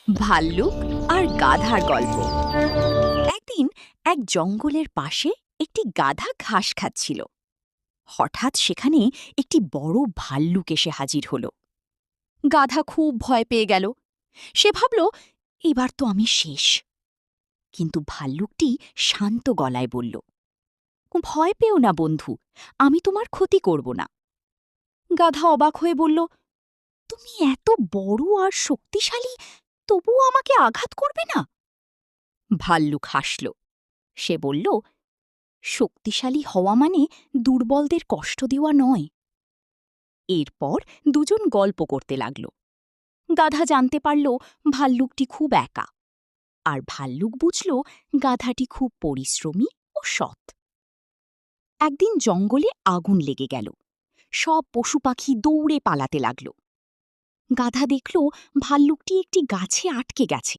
ভাল্লুক আর গাধার গল্প। একদিন এক জঙ্গলের পাশে একটি গাধা ঘাস খাচ্ছিল। হঠাৎ সেখানে একটি বড় ভাল্লুক এসে হাজির হল। গাধা খুব ভয় পেয়ে গেল। সে ভাবল, এবার তো আমি শেষ। কিন্তু ভাল্লুকটি শান্ত গলায় বলল, ভয় পেও না বন্ধু, আমি তোমার ক্ষতি করব না। গাধা অবাক হয়ে বলল, তুমি এত বড় আর শক্তিশালী, তবুও আমাকে আঘাত করবে না? ভাল্লুক হাসল। সে বলল, শক্তিশালী হওয়া মানে দুর্বলদের কষ্ট দেওয়া নয়। এরপর দুজন গল্প করতে লাগল। গাধা জানতে পারল ভাল্লুকটি খুব একা, আর ভাল্লুক বুঝল গাধাটি খুব পরিশ্রমী ও সৎ। একদিন জঙ্গলে আগুন লেগে গেল। সব পশু পাখি দৌড়ে পালাতে লাগল। গাধা দেখল ভাল্লুকটি একটি গাছে আটকে গেছে।